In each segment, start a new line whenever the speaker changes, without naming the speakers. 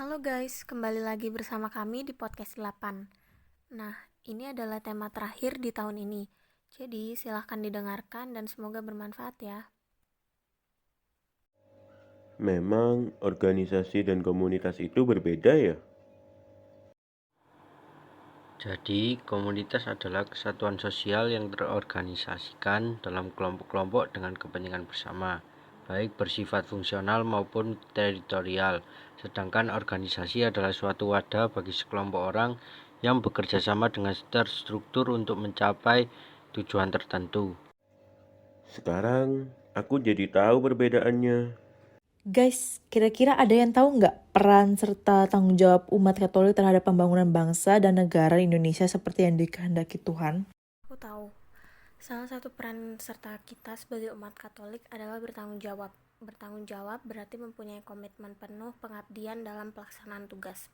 Halo guys, kembali lagi bersama kami di podcast 8. Nah, ini adalah tema terakhir di tahun ini. Jadi, silahkan didengarkan dan semoga bermanfaat ya.
Memang organisasi dan komunitas itu berbeda ya?
Jadi, komunitas adalah kesatuan sosial yang terorganisasikan dalam kelompok-kelompok dengan kepentingan bersama, baik bersifat fungsional maupun teritorial. Sedangkan organisasi adalah suatu wadah bagi sekelompok orang yang bekerja sama dengan terstruktur untuk mencapai tujuan tertentu.
Sekarang aku jadi tahu perbedaannya.
Guys, kira-kira ada yang tahu nggak peran serta tanggung jawab umat Katolik terhadap pembangunan bangsa dan negara Indonesia seperti yang dikehendaki Tuhan?
Aku tahu, salah satu peran serta kita sebagai umat Katolik adalah bertanggung jawab. Bertanggung jawab berarti mempunyai komitmen penuh pengabdian dalam pelaksanaan tugas.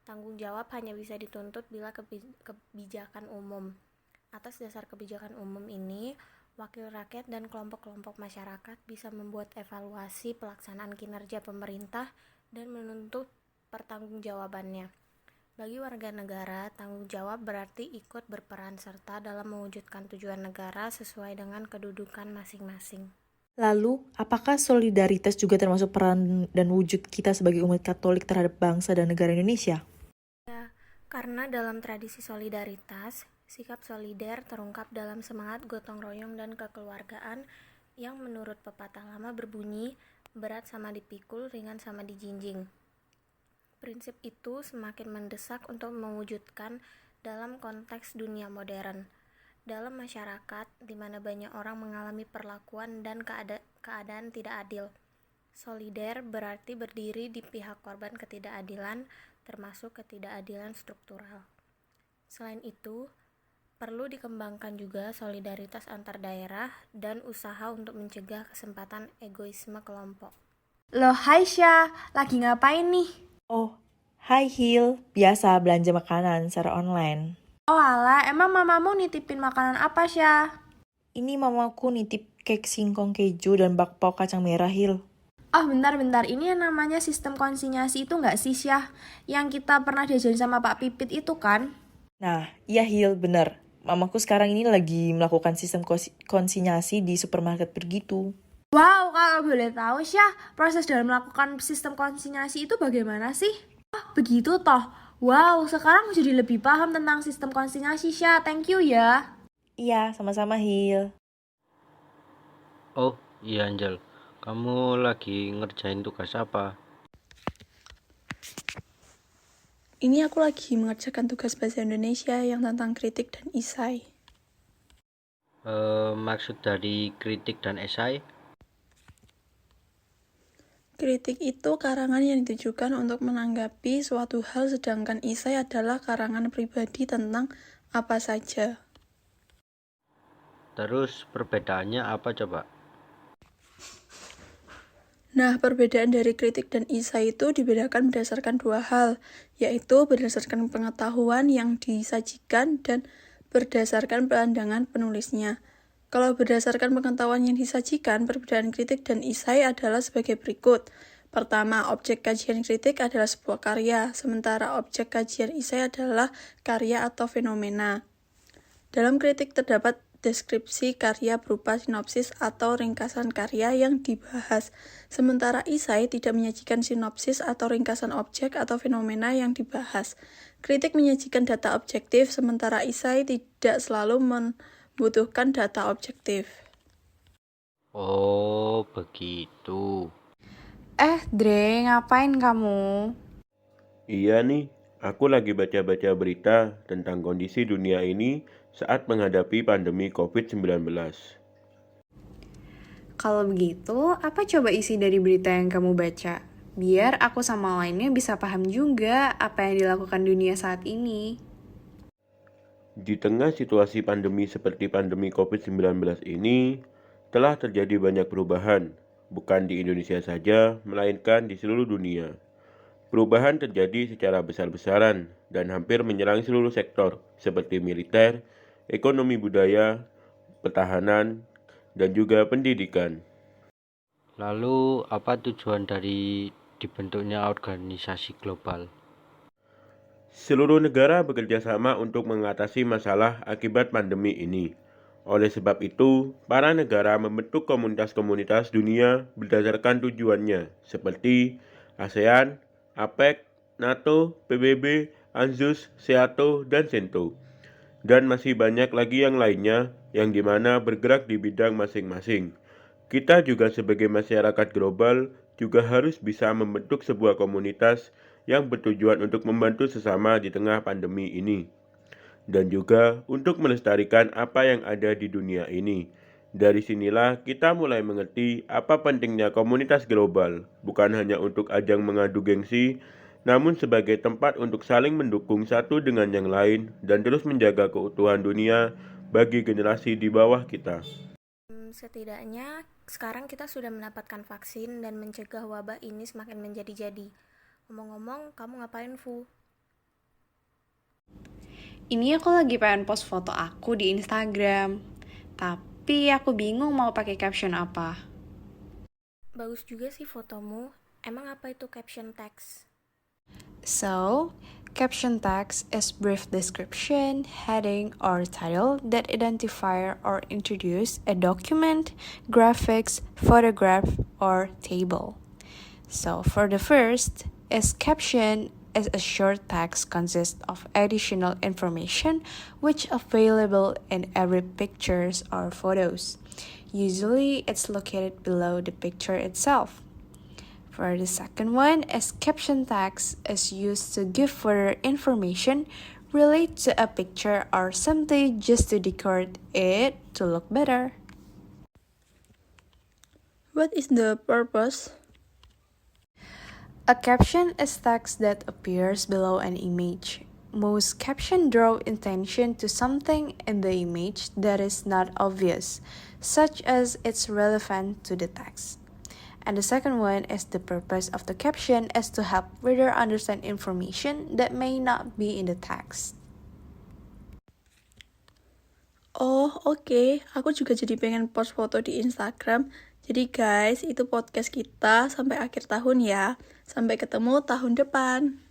Tanggung jawab hanya bisa dituntut bila kebijakan umum. Atas dasar kebijakan umum ini, wakil rakyat dan kelompok-kelompok masyarakat bisa membuat evaluasi pelaksanaan kinerja pemerintah dan menuntut pertanggungjawabannya. Bagi warga negara, tanggung jawab berarti ikut berperan serta dalam mewujudkan tujuan negara sesuai dengan kedudukan masing-masing.
Lalu, apakah solidaritas juga termasuk peran dan wujud kita sebagai umat Katolik terhadap bangsa dan negara Indonesia?
Ya, karena dalam tradisi solidaritas, sikap solider terungkap dalam semangat gotong royong dan kekeluargaan yang menurut pepatah lama berbunyi, berat sama dipikul, ringan sama dijinjing. Prinsip itu semakin mendesak untuk mewujudkan dalam konteks dunia modern. Dalam masyarakat, di mana banyak orang mengalami perlakuan dan keadaan tidak adil. Solider berarti berdiri di pihak korban ketidakadilan, termasuk ketidakadilan struktural. Selain itu, perlu dikembangkan juga solidaritas antar daerah dan usaha untuk mencegah kesempatan egoisme kelompok.
Loh, hai Syah, lagi ngapain nih?
Oh, hai Hil, biasa belanja makanan secara online.
Oh alah, emang mamamu nitipin makanan apa Syah?
Ini mamaku nitip cake singkong keju dan bakpao kacang merah Hil.
Oh bentar, ini yang namanya sistem konsinyasi itu nggak sih Syah? Yang kita pernah diajarin sama Pak Pipit itu kan?
Nah, iya Hil, bener. Mamaku sekarang ini lagi melakukan sistem konsinyasi di supermarket begitu.
Wow, kalau boleh tahu Syah, proses dalam melakukan sistem konsinyasi itu bagaimana sih? Oh, begitu toh. Wow, sekarang jadi lebih paham tentang sistem konsinyasi Syah. Thank you ya.
Iya, sama-sama Hil.
Oh, iya Angel, kamu lagi ngerjain tugas apa?
Ini aku lagi mengerjakan tugas bahasa Indonesia yang tentang kritik dan isai.
Maksud dari kritik dan esai?
Kritik itu karangan yang ditujukan untuk menanggapi suatu hal, sedangkan isai adalah karangan pribadi tentang apa saja.
Terus perbedaannya apa coba?
Nah, perbedaan dari kritik dan isai itu dibedakan berdasarkan dua hal, yaitu berdasarkan pengetahuan yang disajikan dan berdasarkan pandangan penulisnya. Kalau berdasarkan pengetahuan yang disajikan, perbedaan kritik dan isai adalah sebagai berikut. Pertama, objek kajian kritik adalah sebuah karya, sementara objek kajian isai adalah karya atau fenomena. Dalam kritik terdapat deskripsi karya berupa sinopsis atau ringkasan karya yang dibahas, sementara isai tidak menyajikan sinopsis atau ringkasan objek atau fenomena yang dibahas. Kritik menyajikan data objektif, sementara isai tidak selalu membutuhkan data objektif.
Oh, begitu.
Dre, ngapain kamu?
Iya nih, aku lagi baca-baca berita tentang kondisi dunia ini saat menghadapi pandemi COVID-19.
Kalau begitu, apa coba isi dari berita yang kamu baca? Biar aku sama lainnya bisa paham juga apa yang dilakukan dunia saat ini.
Di tengah situasi pandemi seperti pandemi COVID-19 ini, telah terjadi banyak perubahan, bukan di Indonesia saja, melainkan di seluruh dunia. Perubahan terjadi secara besar-besaran dan hampir menyerang seluruh sektor, seperti militer, ekonomi budaya, pertahanan, dan juga pendidikan.
Lalu apa tujuan dari dibentuknya organisasi global.
Seluruh negara bekerja sama untuk mengatasi masalah akibat pandemi ini. Oleh sebab itu, para negara membentuk komunitas-komunitas dunia berdasarkan tujuannya, seperti ASEAN, APEC, NATO, PBB, ANZUS, SEATO, dan SENTO. Dan masih banyak lagi yang lainnya yang dimana bergerak di bidang masing-masing. Kita juga sebagai masyarakat global juga harus bisa membentuk sebuah komunitas yang bertujuan untuk membantu sesama di tengah pandemi ini. Dan juga untuk melestarikan apa yang ada di dunia ini. Dari sinilah kita mulai mengerti apa pentingnya komunitas global, bukan hanya untuk ajang mengadu gengsi, namun sebagai tempat untuk saling mendukung satu dengan yang lain dan terus menjaga keutuhan dunia bagi generasi di bawah kita.
Setidaknya sekarang kita sudah mendapatkan vaksin dan mencegah wabah ini semakin menjadi-jadi. Ngomong-ngomong, kamu ngapain, Fu?
Ini aku lagi pengen post foto aku di Instagram. Tapi aku bingung mau pakai caption apa.
Bagus juga sih fotomu. Emang apa itu caption text?
So, caption text is brief description, heading, or title that identify or introduce a document, graphics, photograph, or table. So, for the first, is caption is a short text consists of additional information which available in every pictures or photos. Usually, it's located below the picture itself. For the second one, is caption text is used to give further information relate to a picture or something just to decorate it to look better.
What is the purpose?
A caption is text that appears below an image. Most captions draw attention to something in the image that is not obvious, such as it's relevant to the text. And the second one is the purpose of the caption is to help reader understand information that may not be in the text.
Oh, oke. Aku juga jadi pengen post foto di Instagram. Jadi guys, itu podcast kita sampai akhir tahun ya. Sampai ketemu tahun depan.